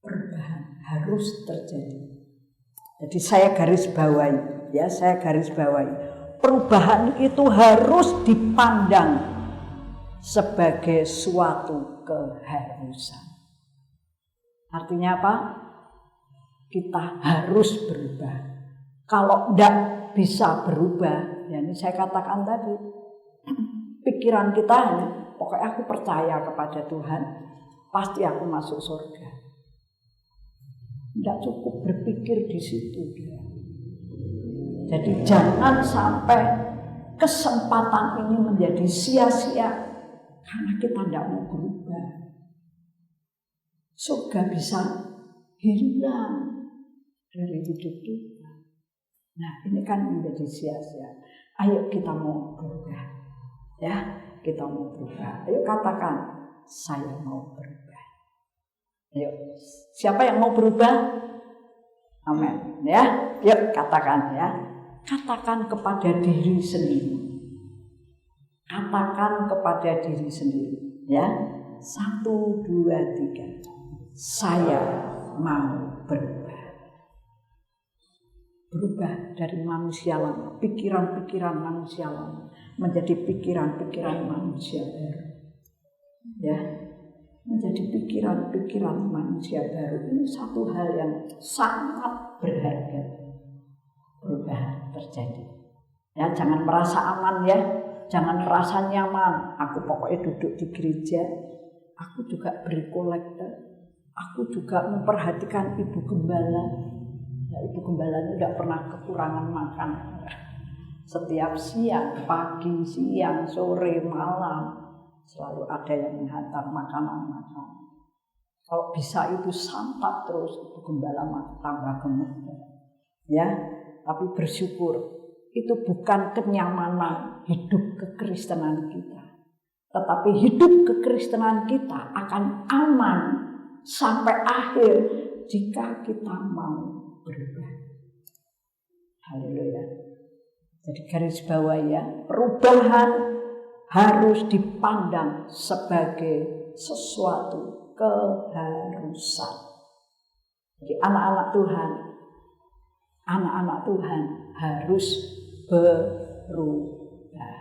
Perubahan harus terjadi. Jadi saya garis bawahi, ya saya garis bawahi. Perubahan itu harus dipandang sebagai suatu keharusan. Artinya apa? Kita harus berubah. Kalau tidak bisa berubah, ya ini saya katakan tadi, pikiran kita hanya, pokoknya aku percaya kepada Tuhan, pasti aku masuk surga. Tidak cukup berpikir di situ dia. Jadi jangan sampai kesempatan ini menjadi sia-sia karena kita tidak mau berubah. Surga bisa hilang dari hidup kita. Nah ini kan menjadi sia-sia. Ayo kita mau berubah. Ya, kita mau berubah. Ayo katakan, saya mau berubah. Ayo, siapa yang mau berubah? Amin. Ya, yuk katakan ya. Katakan kepada diri sendiri. Katakan kepada diri sendiri. Ya, 1, 2, 3. Saya mau berubah. Berubah dari manusia lama, pikiran-pikiran manusia lama menjadi pikiran-pikiran manusia baru. Ya, menjadi pikiran-pikiran manusia baru. Ini satu hal yang sangat berharga. Perubahan terjadi. Ya, jangan merasa aman ya, jangan merasa nyaman. Aku pokoknya duduk di gereja, aku juga beri kolektor, aku juga memperhatikan ibu gembala. Ya, ibu gembala ini tidak pernah kekurangan makan. Setiap siang, pagi, siang, sore, malam selalu ada yang menghantar makanan-makanan. Kalau bisa itu santap terus, ibu gembala tambah gemuk. Ya, tapi bersyukur itu bukan kenyamanan hidup kekristenan kita, tetapi hidup kekristenan kita akan aman sampai akhir jika kita mau berubah. Haleluya. Jadi garis bawah ya, perubahan harus dipandang sebagai sesuatu keharusan. Jadi anak-anak Tuhan harus berubah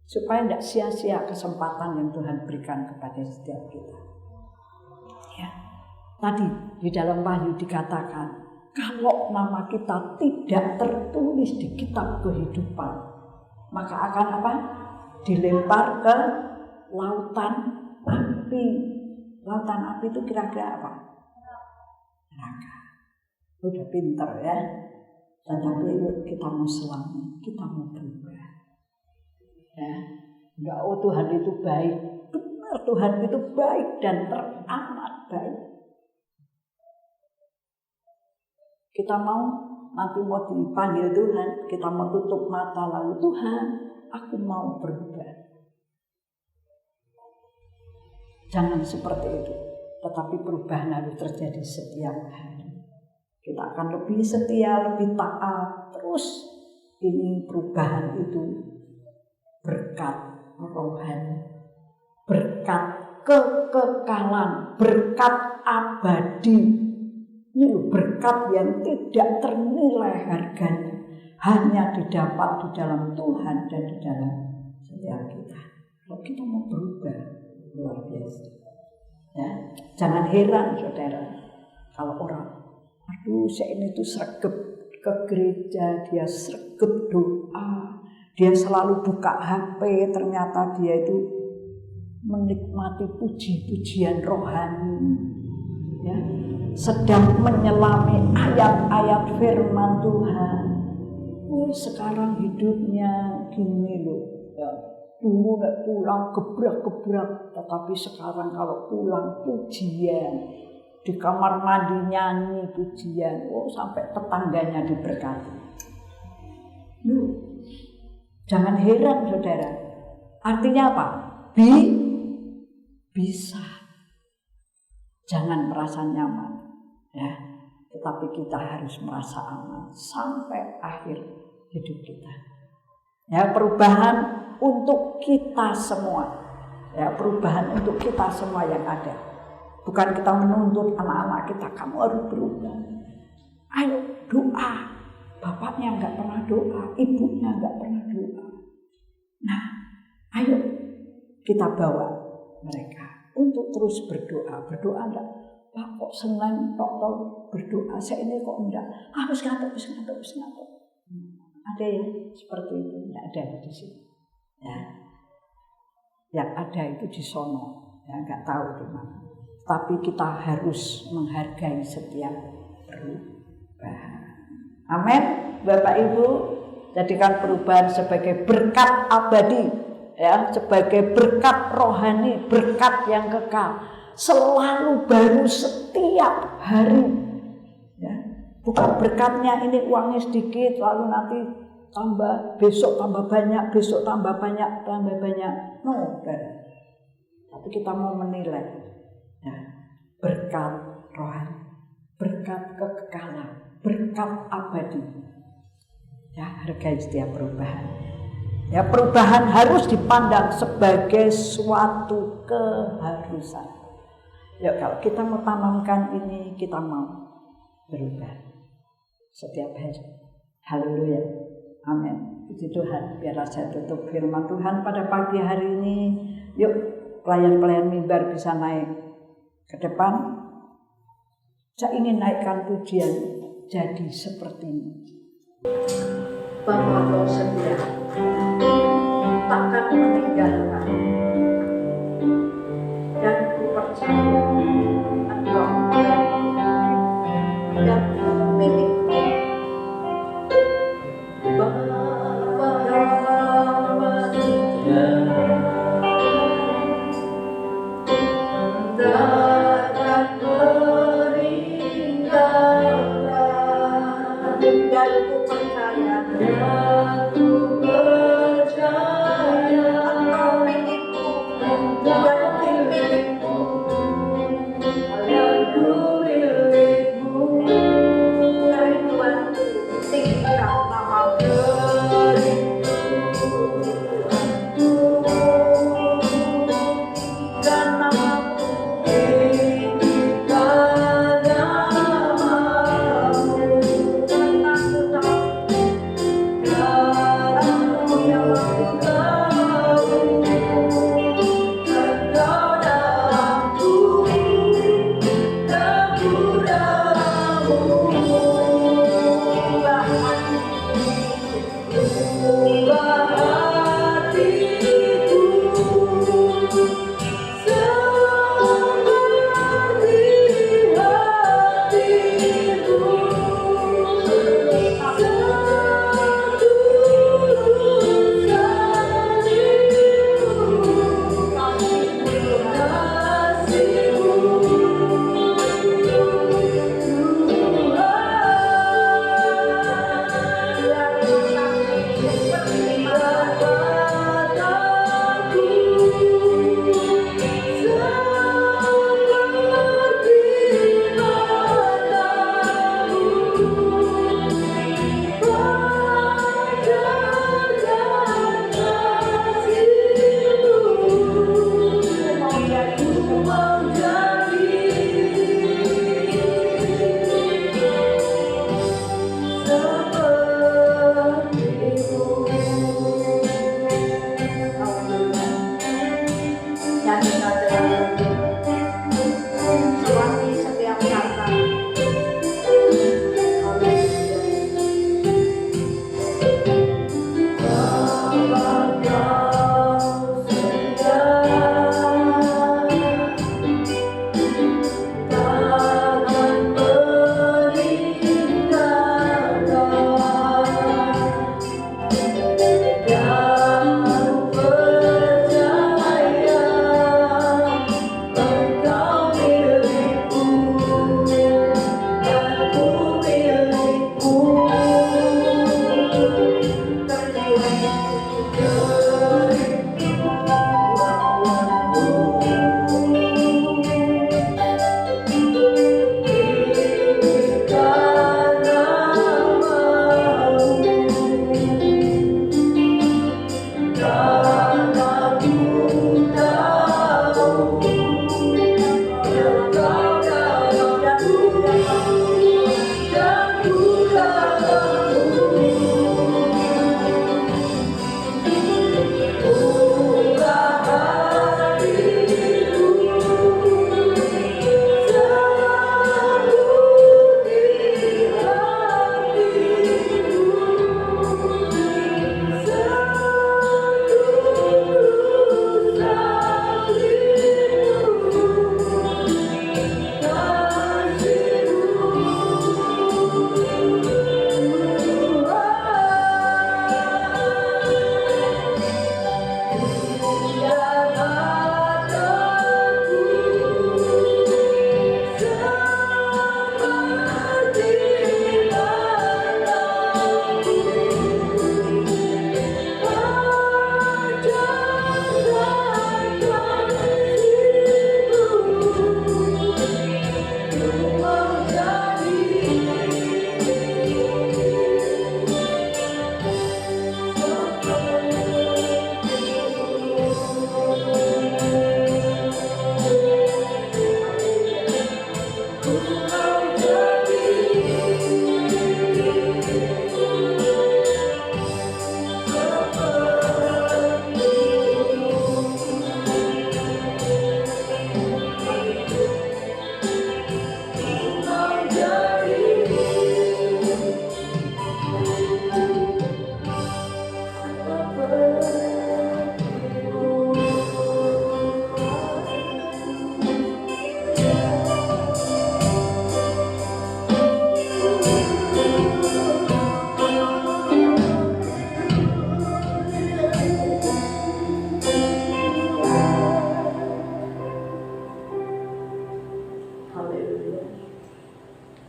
supaya tidak sia-sia kesempatan yang Tuhan berikan kepada setiap kita. Ya. Tadi di dalam Wahyu dikatakan, kalau nama kita tidak tertulis di kitab kehidupan, maka akan apa? Dilempar ke lautan api. Lautan api itu kira-kira apa? Neraka. Udah pinter ya. Tetapi kita mau selamat, kita mau berubah. Ya, enggak, oh Tuhan itu baik. Benar, Tuhan itu baik dan teramat baik. Kita mau nanti mau dipanggil Tuhan, kita mau tutup mata lalu Tuhan, aku mau berubah. Jangan seperti itu, tetapi perubahan harus terjadi setiap hari. Kita akan lebih setia, lebih taat, terus ini perubahan itu berkat rohani, berkat kekekalan, berkat abadi. Ini loh berkat yang tidak ternilai harganya, hanya didapat di dalam Tuhan dan di dalam setiap kita. Kalau kita mau berubah, luar biasa. Ya, jangan heran saudara, kalau orang, aduh saya ini tuh sregep ke gereja, dia sregep doa, dia selalu buka HP, ternyata dia itu menikmati puji-pujian rohani, ya, sedang menyelami ayat-ayat firman Tuhan. Sekarang hidupnya gini loh, ya. Dulu gak pulang gebrak-gebrak, tetapi sekarang kalau pulang pujian, di kamar mandi nyanyi pujian, sampai tetangganya diberkati. Jangan heran saudara, artinya apa? Bisa. Jangan merasa nyaman, ya, tetapi kita harus merasa aman sampai akhir hidup kita. Ya, perubahan untuk kita semua, ya, perubahan untuk kita semua yang ada. Bukan kita menuntut anak-anak kita, kamu harus berubah. Ayo doa, bapaknya nggak pernah doa, ibunya nggak pernah doa. Nah, ayo kita bawa mereka untuk terus berdoa. Berdoa enggak? Pak kok Senin tok berdoa, saya ini kok enggak? Harus ngantuk. Ada ya seperti itu? Enggak ada di sini. Ya, yang ada itu di sono. Ya, enggak tahu di mana. Tapi kita harus menghargai setiap perubahan. Amin, Bapak Ibu. Jadikan perubahan sebagai berkat abadi, ya, sebagai berkat rohani, berkat yang kekal, selalu baru setiap hari. Ya. Bukan berkatnya ini uangnya sedikit, lalu nanti tambah, besok tambah banyak, besok tambah banyak. No, tapi kita mau menilai, ya, berkat rohani, berkat kekekalan, berkat abadi. Ya, hargai setiap perubahan. Ya, perubahan harus dipandang sebagai suatu keharusan. Ya, kalau kita mau tanamkan ini, kita mau berubah setiap hari. Haleluya. Amin. Puji Tuhan. Biarlah saya tutup firman Tuhan pada pagi hari ini. Yuk, pelayan-pelayan mimbar bisa naik ke depan. Saya ingin naikkan pujian jadi seperti ini. Bahwa Kau setia, takkan meninggalkan, dan ku percaya Engkau dan ku milikmu. Bahwa setia, takkan meninggalkan, dan ku percaya Engkau milikku.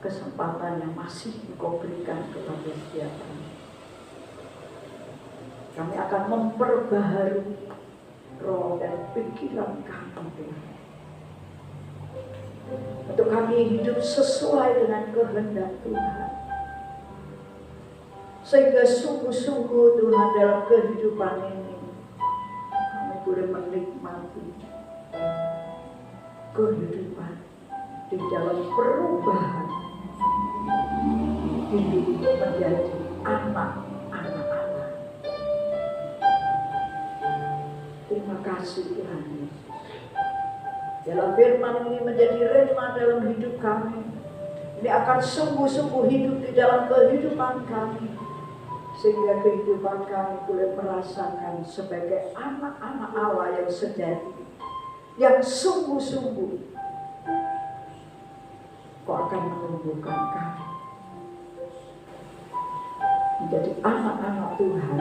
kesempatan yang masih Engkau berikan kepada setiap kami. Kami akan memperbaharui roh dan pikiran kami, Tuhan. Untuk kami hidup sesuai dengan kehendak Tuhan. Sehingga sungguh-sungguh Tuhan dalam kehidupan ini kami boleh menikmati kehidupan di dalam perubahan hidup menjadi anak-anak Allah. Terima kasih Tuhan Yesus. Dalam firman ini menjadi rema dalam hidup kami. Ini akan sungguh-sungguh hidup di dalam kehidupan kami. Sehingga kehidupan kami boleh merasakan sebagai anak-anak Allah yang sejati. Yang sungguh-sungguh Kau akan menumbuhkan kami menjadi anak-anak Tuhan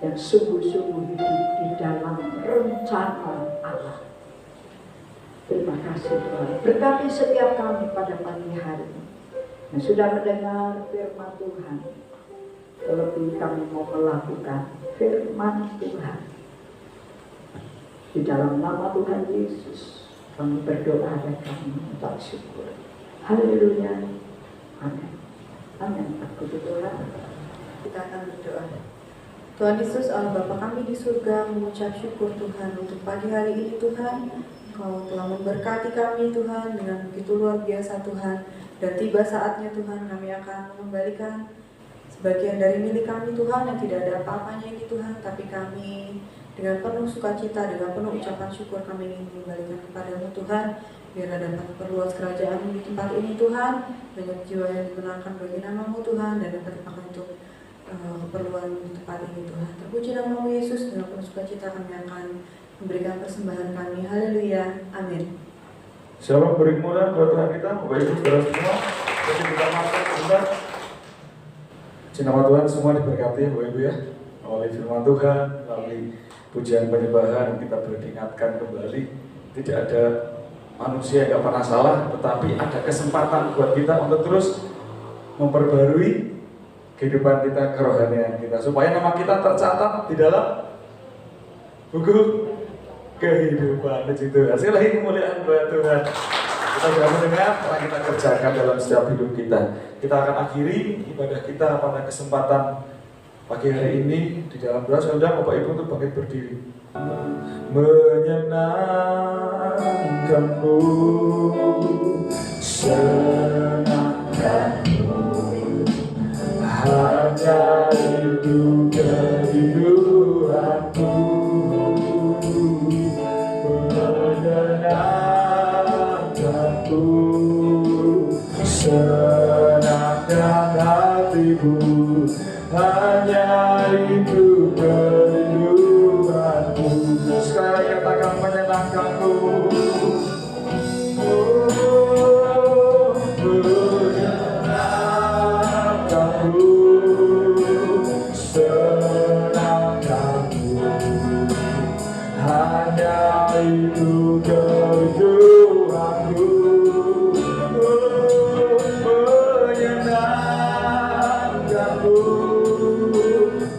yang sungguh-sungguh hidup di dalam rencana Allah. Terima kasih Tuhan. Berkati setiap kami pada pagi hari ini yang sudah mendengar firman Tuhan. Terlebih kami mau melakukan firman Tuhan. Di dalam nama Tuhan Yesus kami berdoa dan kami mengucap syukur. Haleluya. Amin. Amin. Puji Tuhan. Kita akan berdoa. Tuhan Yesus, Allah Bapa kami di surga, mengucap syukur Tuhan untuk pagi hari ini Tuhan. Kau telah memberkati kami Tuhan dengan begitu luar biasa Tuhan. Dan tiba saatnya Tuhan kami akan mengembalikan sebagian dari milik kami Tuhan yang tidak ada apa-apanya ini Tuhan. Tapi kami dengan penuh sukacita, dengan penuh ucapan syukur kami ingin mengembalikan kepadamu Tuhan. Biar ada perluas kerajaan di tempat ini Tuhan. Banyak jiwa yang dimenangkan bagi namamu Tuhan dan dapat dipakai untuk keperluan di tempat ini Tuhan. Terpuji namamu Yesus, dengan penuh sukacita kami akan memberikan persembahan kami. Haleluya. Amin. Shalom berikmula buat Tuhan kita, Bapak Ibu saudara semua. Jadi kita makan sebentar. Nama Tuhan semua diberkati ya Bapak Ibu ya. Melalui firman Tuhan, melalui pujian penyembahan kita beringatkan kembali. Tidak ada manusia yang gak pernah salah, tetapi ada kesempatan buat kita untuk terus memperbarui kehidupan kita, kerohanian kita, supaya nama kita tercatat di dalam buku kehidupan. Puji Tuhan. Sekali lagi kemuliaan buat Tuhan. Kita sudah mendengar apa yang kita kerjakan dalam setiap hidup kita. Kita akan akhiri ibadah kita pada kesempatan pagi hari ini di dalam doa. Saudara Bapak Ibu untuk bangkit berdiri. Menyenangkanmu, senangkanmu, hanya itu kerinduanku. Menyenangkanku, senangkan hatimu, hanya itu kerinduanku. Sekali katakan menyenangkanku. Menyenangkanku, senangkanku, hanya itu kerinduanku. Menyenangkanku,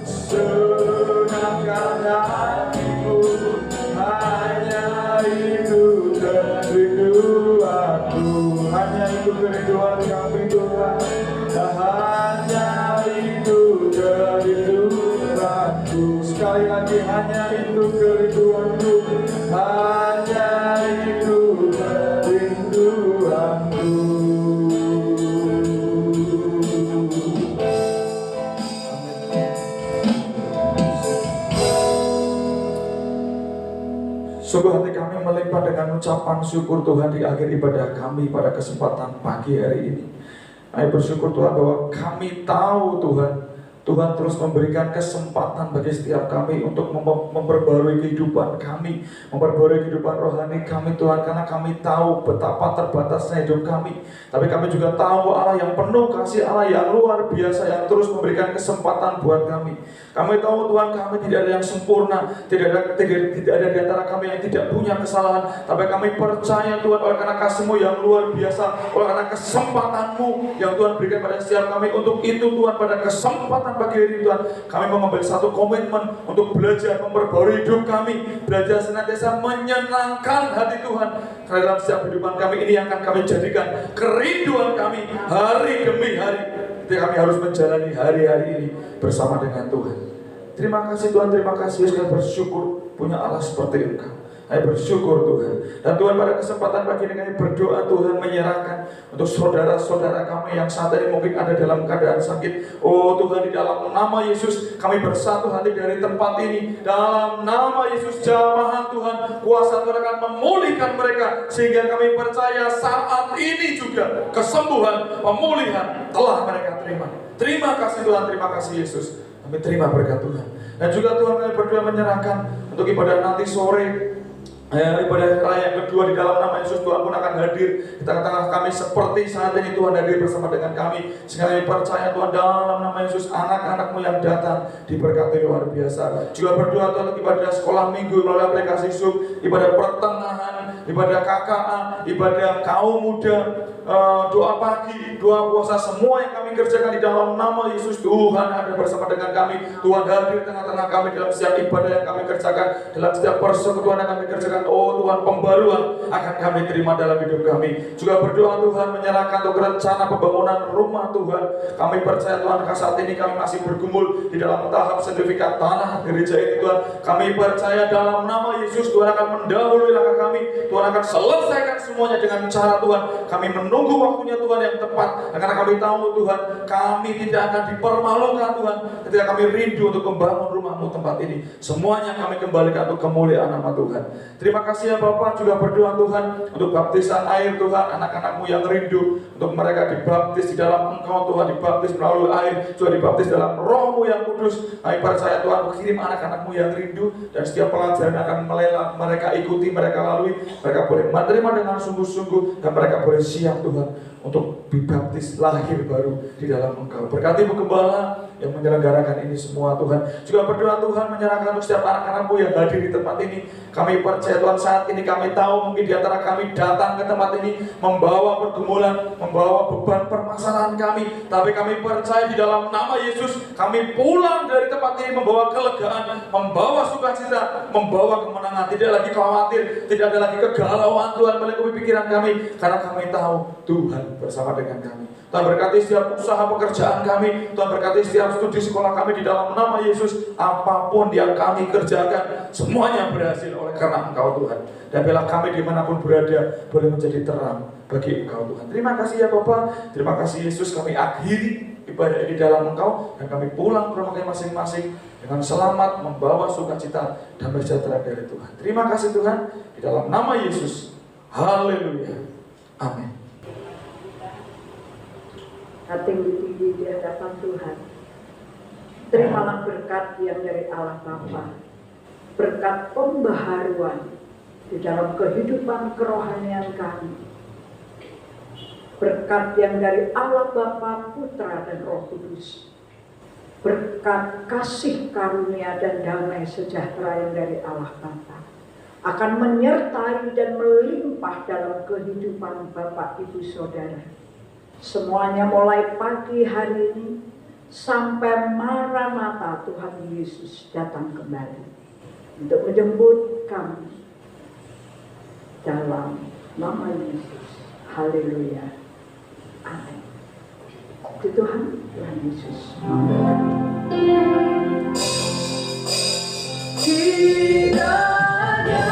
senangkan hatiku, hanya itu kerinduanku. Hanya itu kerinduan kami Tuhan, hanya itu kerinduanku. Sekali lagi hanya itu kerinduanku, hanya itu kerinduanku. Sungguh hati kami melimpah dengan ucapan syukur Tuhan di akhir ibadah kami pada kesempatan pagi hari ini. Kami bersyukur Tuhan bahwa kami tahu Tuhan, Tuhan terus memberikan kesempatan bagi setiap kami untuk memperbarui kehidupan kami, memperbarui kehidupan rohani kami Tuhan, karena kami tahu betapa terbatasnya hidup kami. Tapi kami juga tahu Allah yang penuh kasih, Allah yang luar biasa, yang terus memberikan kesempatan buat kami. Kami tahu Tuhan, kami tidak ada yang sempurna, tidak ada di antara kami yang tidak punya kesalahan. Tapi kami percaya Tuhan, oleh karena kasih-Mu yang luar biasa, oleh karena kesempatan-Mu yang Tuhan berikan pada setiap kami, untuk itu Tuhan, pada kesempatan pagi hari ini Tuhan, kami mengambil satu komitmen untuk belajar memperbarui hidup kami, belajar senantiasa menyenangkan hati Tuhan. Karena dalam setiap kehidupan kami ini yang akan kami jadikan kerinduan kami hari demi hari. Jadi kami harus menjalani hari-hari ini bersama dengan Tuhan. Terima kasih Tuhan, terima kasih. Kami bersyukur punya Allah seperti Engkau. Kami bersyukur Tuhan. Dan Tuhan, pada kesempatan pagi ini kami berdoa Tuhan, menyerahkan untuk saudara-saudara kami yang saat ini mungkin ada dalam keadaan sakit. Oh Tuhan, di dalam nama Yesus kami bersatu hati dari tempat ini. Dalam nama Yesus, jamaah Tuhan, kuasa Tuhan akan memulihkan mereka, sehingga kami percaya saat ini juga kesembuhan, pemulihan telah mereka terima. Terima kasih Tuhan, terima kasih Yesus. Kami terima berkat Tuhan. Dan juga Tuhan, kami berdoa menyerahkan untuk ibadah nanti sore, ibadah raya yang kedua di dalam nama Yesus. Tuhan pun akan hadir di tengah-tengah kami seperti saat ini. Tuhan hadir bersama dengan kami, sehingga kami percaya Tuhan, dalam nama Yesus anak-anak-Mu yang datang diberkati luar biasa. Juga berdoa Tuhan untuk ibadah sekolah minggu melalui aplikasi Zoom, ibadah pertengahan, ibadah KKA, ibadah kaum muda, doa pagi, doa puasa, semua yang kami kerjakan di dalam nama Yesus. Tuhan ada bersama dengan kami. Tuhan hadir di tengah-tengah kami dalam setiap ibadah yang kami kerjakan, dalam setiap persekutuan yang kami kerjakan. Oh Tuhan, pembaruan akan kami terima dalam hidup kami. Juga berdoa Tuhan, menyerahkan untuk rencana pembangunan rumah Tuhan. Kami percaya Tuhan, saat ini kami masih bergumul di dalam tahap sertifikat tanah gereja ini Tuhan. Kami percaya dalam nama Yesus, Tuhan akan mendahului langkah kami. Tuhan akan selesaikan semuanya dengan cara Tuhan. Kami menunggu waktunya Tuhan yang tepat, karena kami tahu Tuhan, kami tidak akan dipermalukan Tuhan ketika kami rindu untuk membangun rumah-Mu tempat ini. Semuanya kami kembalikan untuk kemuliaan nama Tuhan. Terima kasih ya Bapak. Juga berdoa Tuhan untuk baptisan air Tuhan, anak-anak-Mu yang rindu untuk mereka dibaptis di dalam Engkau Tuhan, dibaptis melalui air, juga dibaptis dalam Roh-Mu yang kudus. Kami percaya Tuhan, kirim anak-anak-Mu yang rindu, dan setiap pelajaran akan mereka ikuti, mereka lalui, mereka boleh menerima dengan sungguh-sungguh, dan mereka boleh siap Tuhan untuk dibaptis lahir baru di dalam Engkau. Berkati Bu Gembala yang menyelenggarakan ini semua Tuhan. Juga berdoa Tuhan, menyerahkan untuk setiap anak-anak-Mu yang hadir di tempat ini. Kami percaya Tuhan, saat ini kami tahu mungkin di antara kami datang ke tempat ini membawa pergumulan, membawa beban permasalahan kami. Tapi kami percaya di dalam nama Yesus, kami pulang dari tempat ini membawa kelegaan, membawa sukacita, membawa kemenangan. Tidak lagi khawatir, tidak ada lagi kegalauan Tuhan melingkupi pikiran kami, karena kami tahu Tuhan bersama dengan kami. Tuhan berkati setiap usaha pekerjaan kami, Tuhan berkati setiap studi sekolah kami di dalam nama Yesus. Apapun yang kami kerjakan, semuanya berhasil oleh karena Engkau Tuhan. Dan biarlah kami dimanapun berada boleh menjadi terang bagi Engkau Tuhan. Terima kasih ya Bapak, terima kasih Yesus. Kami akhiri ibadah ini dalam Engkau, dan kami pulang ke rumah masing-masing dengan selamat, membawa sukacita dan sejahtera dari Tuhan. Terima kasih Tuhan, di dalam nama Yesus. Haleluya. Amin. Hati tinggi di hadapan Tuhan. Terimalah berkat yang dari Allah Bapa, berkat pembaharuan di dalam kehidupan kerohanian kami, berkat yang dari Allah Bapa, Putra dan Roh Kudus, berkat kasih karunia dan damai sejahtera yang dari Allah Bapa akan menyertai dan melimpah dalam kehidupan Bapak Ibu Saudara. Semuanya mulai pagi hari ini sampai Maranatha Tuhan Yesus datang kembali untuk menjemput kami dalam nama Yesus. Haleluya. Amin. Tuhan Yesus. Tidak ada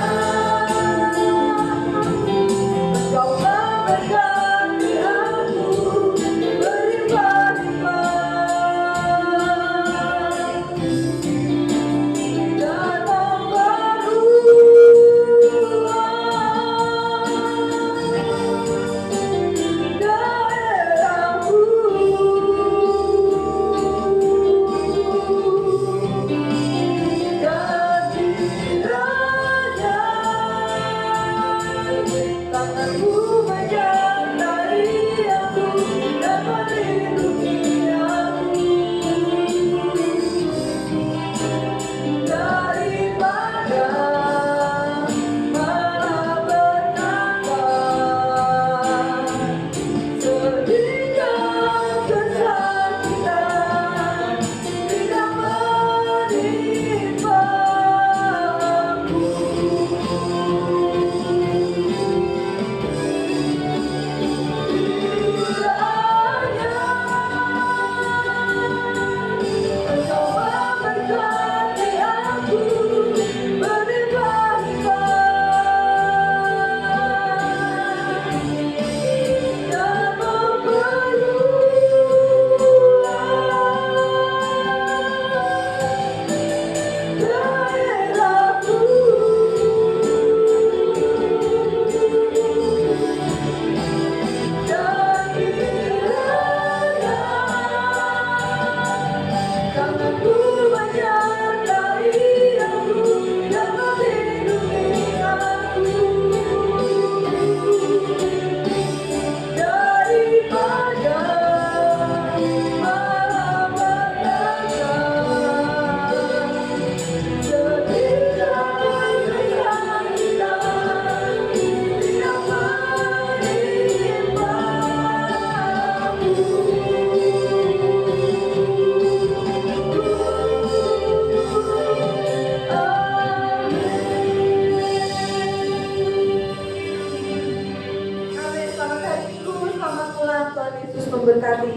Tuhan Yesus memberkati.